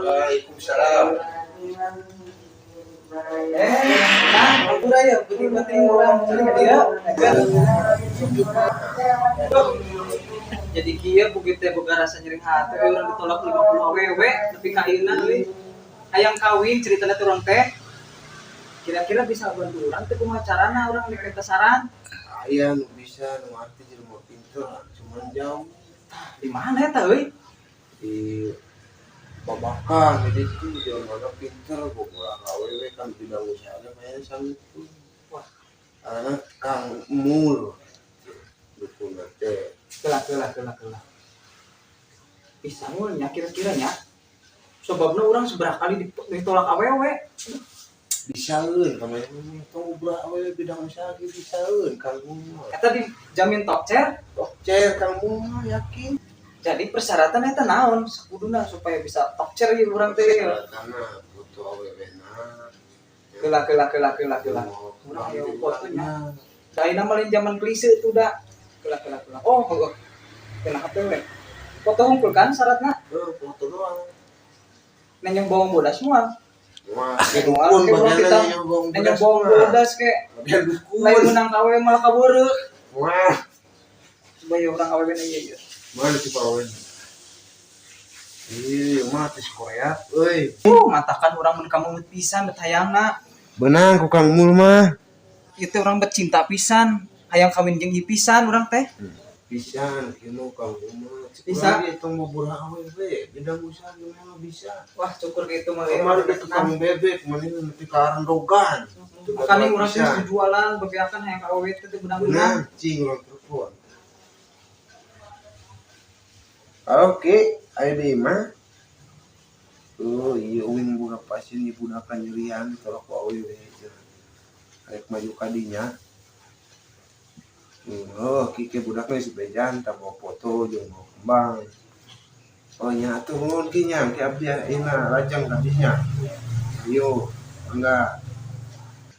Waalaikumsalam. Nah, ya, penting-penting orang dia agar jadi kia begitu boga rasa nyeri hati orang ditolak 50 awewe tapi kaina euy hayang kawin ceritanya turun teh kira-kira bisa bantu orang teh kumaha carana orang diketa saran Aya nu bisa nu arti jadi mau pinter, cuman jauh di mana eta euy di Babakan jadi itu jangan mana pinter boga awewe kan bidang usaha kayaknya sanggup. wah Anak Kang Mul dukun teh. kelah bisa mulnya kira-kiranya sebabnya orang seberapa kali ditolak awewe Bisaeun kamana tong ulah awewe bidang usaha ge bisaeun Kang Mul. eta dijamin tokcer Dokter Kang Mul mah yakin. jadi persyaratan eta naon sakuduna supaya bisa tokcer ieu urang teh Karena butuh awewena. kelah urang aya fotonya Daina malin zaman klise itu dah kelah oh kena HP we foto hungkul kan syaratna Foto doang. nenyong bawang bodas semua Wah, dukun nenyong bawang bodas ke lain menang kawe malah kaburu Wah, supaya orang kawe na ieu mana si Pawen? Ih, mah tis Korea, euy. matakan orang mun kamu pisan bet hayangna Benang ku Kang Mul mah. ieu teh urang bet cinta pisan hayang kawin jeung ieu pisan urang teh Pisan kieu Kang Mul mah. Bisa. Dia tong bobolah awewe, bidang usaha gimana bisa. wah cukur gitu mah Kemarin itu Kang Bebek, mana nanti karan dogan. makanya urang teh jualan bebeakan hayang kawe teh benang-benang Cing urang telepon. Oke, ayo deh mah. Oh iya, uing buka pasien ibu nakan nyerian tolak ku awewe. Kayak maju kadinya. Oh, kike budaknya si bejan tak bawa foto jeung bawa kembang. Oh nya atuh nuhun ki nya, ki abdi ina lajang habisnya. Ayo, enggak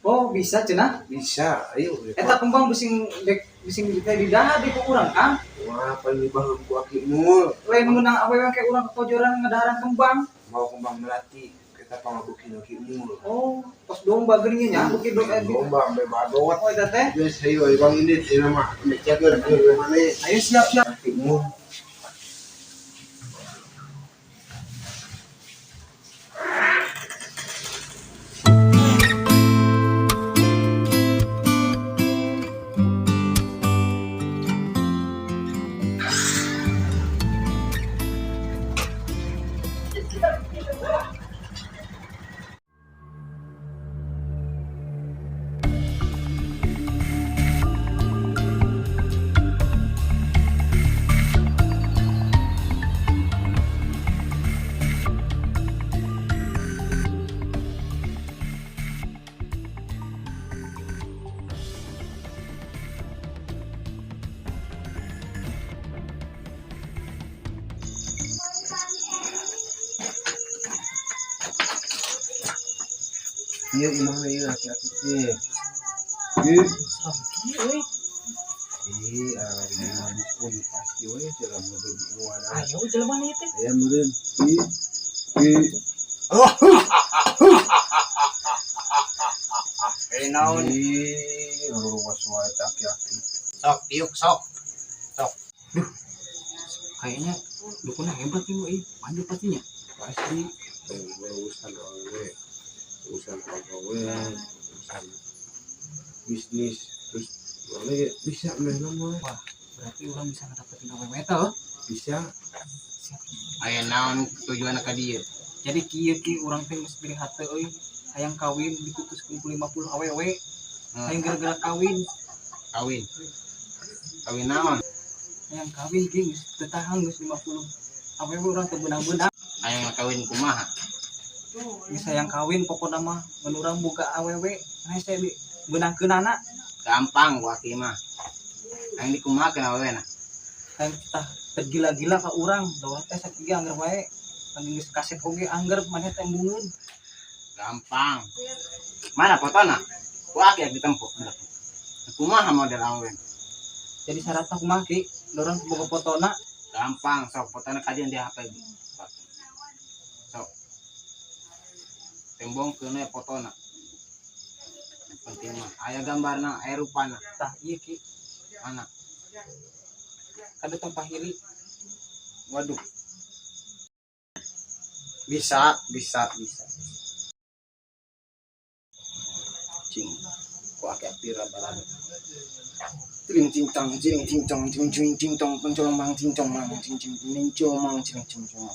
oh bisa cenah bisa. Ayo. eta kembang bising teh di dahar di urang kan Wah, apa ini baheum ku Aki Mul. lain menang awewe kayak urang kepojoran ngadaharan kembang Mau kembang melati kita pangabukin Aki Mul. oh pas domba geuninnya nya bukit Lomba sampai badot. oh eta teh Geus hayu Bang Indit ieu mah mecekeun ke mana. ayo siap Aki Mul. Iya imah ieu hati-hati teh. Ih, ada di dukun pasti we jalan mobil muana. ayo jelema ieu teh Aya meureun. Ih. Oh. naon Ruas wae aki-aki. sok iuk sok kayaknya dukunnya hebat nih maju pastinya Pasti urusan awewe, urusan pegawaian, urusan bisnis, terus mana bisa meh nama wah berarti orang bisa ngedapetin awewe eta oh bisa. aya naon tujuan ka dieu jadi kieu ki urang teh geus pilih hate euy hayang kawin diputuskeun ku 50 awewe hayang gara-gara kawin naon hayang kawin ki geus teu tahan geus 50 awewe urang teu beunang-beunang hayang kawin kumaha geus hayang kawin pokona mah mun urang boga awewe hese beunangkeunana gampang gua kieu mah hayang dikumahakeun awewena hayang tah tergila-gila ka urang dawa teh sakieu angger wae anu geus kasep oge angger maneh teh embungeun gampang mana fotona gua aki ditempuh Kumaha model awen. Jadi syaratnya kumaha ki dorong boga fotona. Gampang, sok fotona kajian di HP. Sok. Tembong kena fotona. Penting mah aya gambarna, aya rupana. Tah iya ki Mana? kada tong pahili. Waduh. Bisa. Cing. Ku akeh pira balado. Ting ting tong ting ting tong ting ting ting tong pencolong mang ting tong mang ting ting ting mang ting ting tong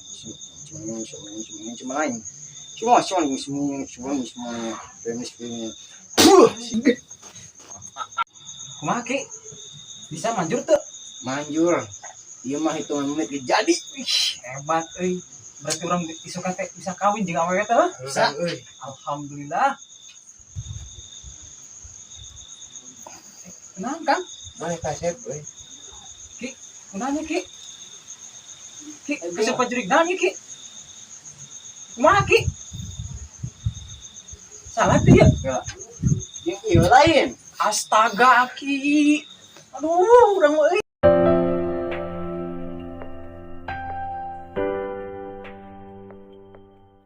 Kumaha ki? Bisa manjur tuh? manjur. Ieu mah hitungan menit ge jadi. Hebat euy. Berarti orang isukan teh bisa kawin jeung awewe teh. Bisa. Alhamdulillah. Kenang Kang? Mana kaset euy? Ki, kunanya Ki? Ki, bisa pajurik nanya Ki? Kumaha Ki? Salah tuh ya? Yang ieu lain. Astaga Ki. Aduh, urang mah euy.